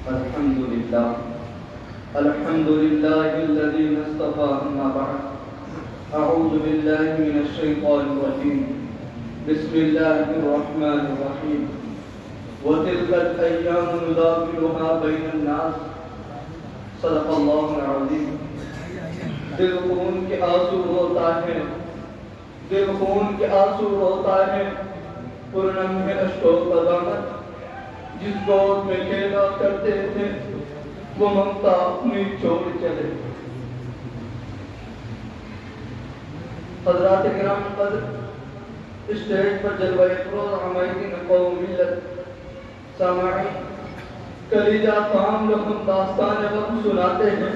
الحمد لله الحمد لله الذي اصطفى أما بعد أعوذ بالله من الشيطان الرجيم بسم الله الرحمن الرحيم وتلك الأيام نداولها بين الناس صدق الله العظيم دل خون کے آنسو روتا ہے دل خون کے آنسو روتا ہے پورنم ہے اشکو قدامت جس گود میں کھیلا کرتے تھے وہ ممتا اپنی چھوڑ چلے حضرات کرام قدر اسٹیج پر جلوہ افروز عمائدین قوم ملت سامعین کلیجہ تام لوگ ہم داستان غم سناتے ہیں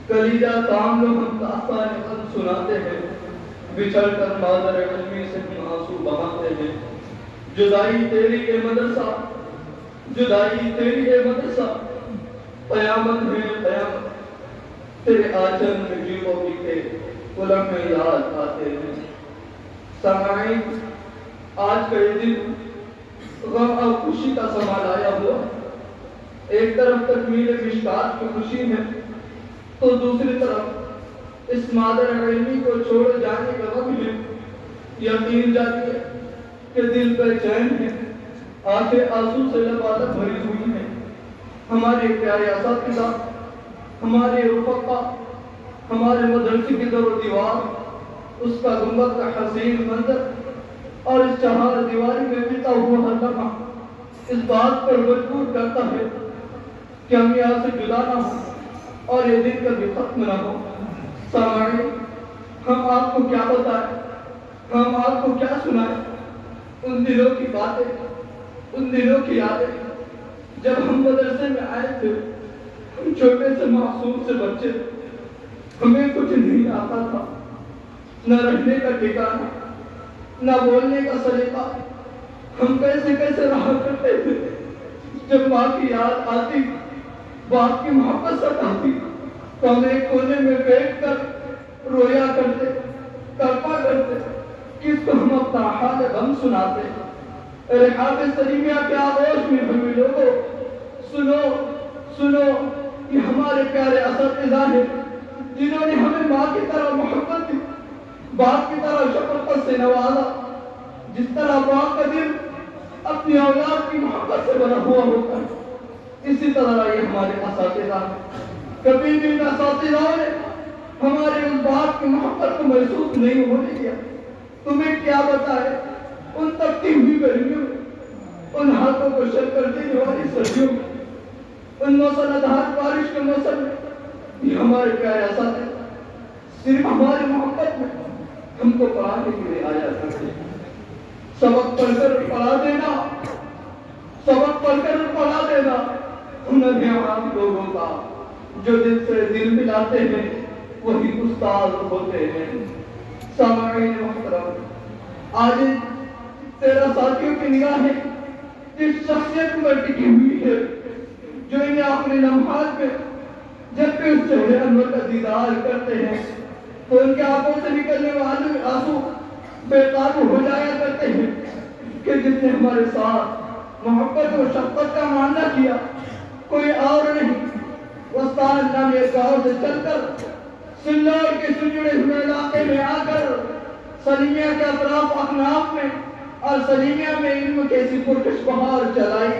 کلیجہ تام لوگ ہم داستان غم سناتے ہیں بچھڑ کر مادر علمی سے ہم آنسو بہاتے ہیں جدائی تیری اے مدرسہ جدائی تیری اے مدرسہ قیامت ہے قیامت تیرے آچن میں جیو بھی کے قلم میں یاد آتے ہیں سامعین آج کا یہ دن غم اور خوشی کا سما لایا ہوا ایک طرف تکمیل مشکات کی خوشی ہے تو دوسری طرف اس مادر علمی کو چھوڑ جانے کا غم ہے یقین جاتی ہے کہ دل پر چین ہے آنکھیں آنسو سے لبالب بھری ہوئی ہیں ہمارے پیارے اساتذہ ہمارے رفقا ہمارے مدرسے کی در و دیوار اس کا گنبد کا حسین منظر اور اس چہار دیواری میں بتا ہوا ہر لمحہ اس بات پر مجبور کرتا ہے کہ ہم یہاں سے جدا نہ ہوں اور یہ دن کبھی ختم نہ ہو سامعین ہم آپ کو کیا بتائیں ہم آپ کو کیا سنائیں ان دنوں کی باتیں ان دنوں کی یادیں جب ہم مدرسے میں آئے تھے ہم چھوٹے سے معصوم سے بچے ہمیں کچھ نہیں آتا تھا نہ رہنے کا ٹھکانہ نہ بولنے کا سلیقہ ہم کیسے کیسے رہا کرتے تھے جب ماں کی یاد آتی باپ کی محبت ستاتی تو ہم ایک کونے میں بیٹھ کر رویا کرتے تڑپا کرتے کس کو ہم اپنا حال غم سناتے رحاب سلیمیہ کے آغوش میں ہمیں لوگوں سنو سنو یہ ہمارے پیارے اساتذہ ہیں جنہوں نے ہمیں ماں کی طرح محبت دی باپ کی طرح شفقت سے نوازا جس طرح باپ کا دل اپنی اولاد کی محبت سے بنا ہوا ہوتا ہے اسی طرح یہ ہمارے اساتذہ ہیں کبھی بھی ان اساتذہ نے ہمارے اس باپ کی محبت کو محسوس نہیں ہونے دیا تمہیں کیا بتائے ان تپتی ہوئی گرمیوں میں ان ہاتھوں کو شل کر دینے والی سردیوں میں ان موسلادھار بارش کے موسم میں یہ ہمارے پیارے اساتذہ صرف ہماری محبت میں ہم کو پڑھانے کے لیے آیا کرتے سبق پڑھ کر پڑھا دینا سبق پڑھ کر پڑھا دینا انہیں عام لوگوں کا جو دل سے دل ملاتے ہیں وہی استاد ہوتے ہیں سامعین محترم آج تیرا ساتھیوں کی نگاہیں اس شخصیت پر ٹکی ہوئی ہے جو انہیں اپنے لمحات میں جب بھی اس چہرے انور کا دیدار کرتے ہیں تو ان کے آنکھوں سے نکلنے والے آنسو بے قابو ہو جایا کرتے ہیں کہ جس نے ہمارے ساتھ محبت و شفقت کا معاملہ کیا کوئی اور نہیں وستان نام ایک گاؤں سے چل کر سلور کے سجڑے ہوئے علاقے میں آ کر سلیمیہ کے اطراف اکناف میں اور سلیمیہ میں علم کی ایسی پرکش بہار چلائی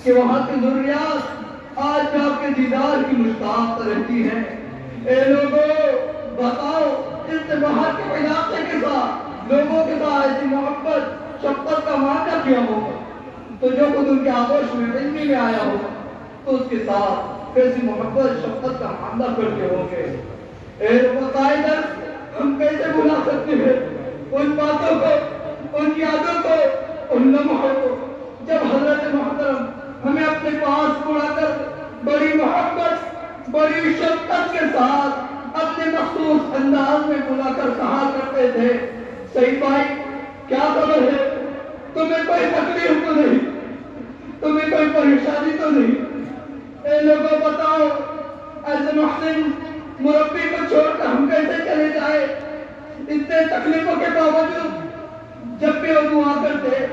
کہ وہاں کی ضروریات آج بھی آپ کے دیدار کی مشتاق رہتی ہیں اے لوگوں بتاؤ اس بہار کے علاقے کے ساتھ لوگوں کے ساتھ ایسی محبت شفقت کا معاملہ کیا ہوگا تو جو خود ان کے آغوش میں علمی میں آیا ہوگا تو اس کے ساتھ کیسی محبت شفقت کا معاملہ کرتے ہوں گے اے قائدر ہم کیسے بھلا سکتے ہیں ان باتوں کو ان یادوں کو ان لمحوں کو جب حضرت محترم ہمیں اپنے پاس بلا کر بڑی محبت بڑی شفقت کے ساتھ اپنے مخصوص انداز میں بلا کر کہا کرتے تھے سعید بھائی کیا خبر ہے تمہیں کوئی تکلیف تو نہیں تمہیں کوئی پریشانی تو نہیں اے لوگوں بتاؤ ایسے محسن مربی کو چھوڑ کر ہم کیسے چلے جائے اتنے تکلیفوں کے باوجود جب بھی وہ دعا کرتے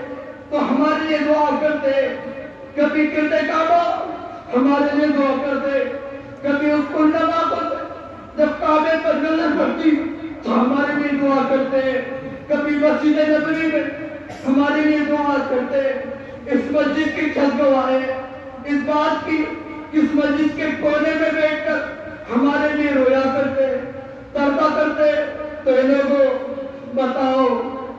تو ہمارے لیے دعا کرتے کبھی کردے کعبہ ہمارے لیے دعا کرتے، کبھی اس کو نماز جب کعبے پر نظر پڑتی تو ہمارے لیے دعا کرتے، کبھی مسجد نبوی میں ہمارے لیے دعا کرتے، اس مسجد کی چھت گواہ ہے اس بات کی، اس مسجد کے کونے میں بیٹھ کر ہمارے لیے رویا کرتے، تڑپا کرتے، تو اے لوگوں بتاؤ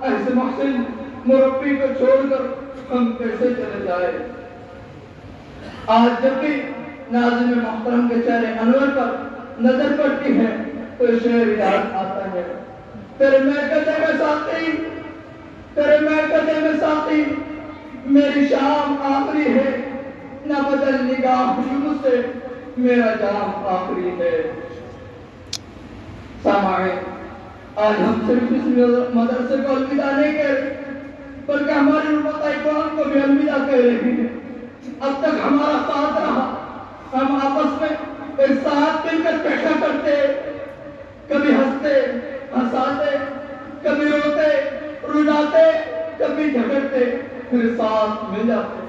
ایسے محسن مربی کو چھوڑ کر ہم کیسے چلے جائے؟ آج جب بھی ناظم محترم کے چہرے انور پر نظر پڑتی ہے تو شعر یاد آتا ہے، تیرے محکدے میں ساقی، تیرے محکدے میں ساقی، میری شام آخری ہے، نہ بدل نگاہ مجھ سے، میرا جام آخری ہے۔ سامعین، آج ہم صرف اس مدرسے کو الوداع نہیں کہہ رہے بلکہ ہمارے علماء اکرام کو بھی الوداع کہہ رہے ہیں۔ اب تک ہمارا ساتھ رہا، ہم آپس میں ایک ساتھ مل کر بیٹھا کرتے، کبھی ہنستے ہنساتے، کبھی روتے رلاتے، کبھی جھگڑتے، پھر ساتھ مل جاتے۔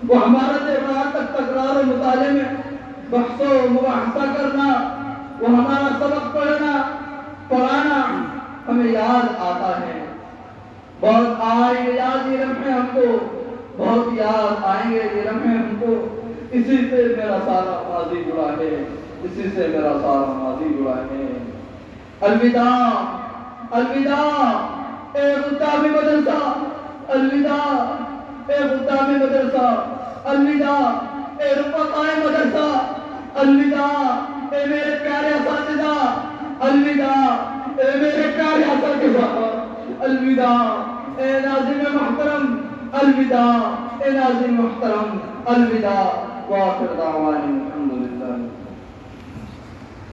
وہ ہمارا دیر رات تک تکرار و مطالعے میں بحث و مباحثہ کرنا، وہ ہمارا سبق پڑھانا ہمیں یاد آتا ہے۔ بہت آئیں گے یاد یہ لمحے ہم کو، بہت یاد آئیں گے یہ لمحے ہم کو، اسی سے میرا سارا ماضی جڑا ہے، اسی سے میرا سارا ماضی جڑا ہے۔ الوداع، الوداع اے غدامی مدرسہ، الوداع اے غدامی مدرسہ، الوداع اے رفقائے مدرسہ، الوداع اے میرے پیارے اساتذہ، الوداع اے میرے پیارے اساتذہ، الوداع اے ناظم محترم، الوداع اے ناظم محترم، الوداع، وآخر دعوانا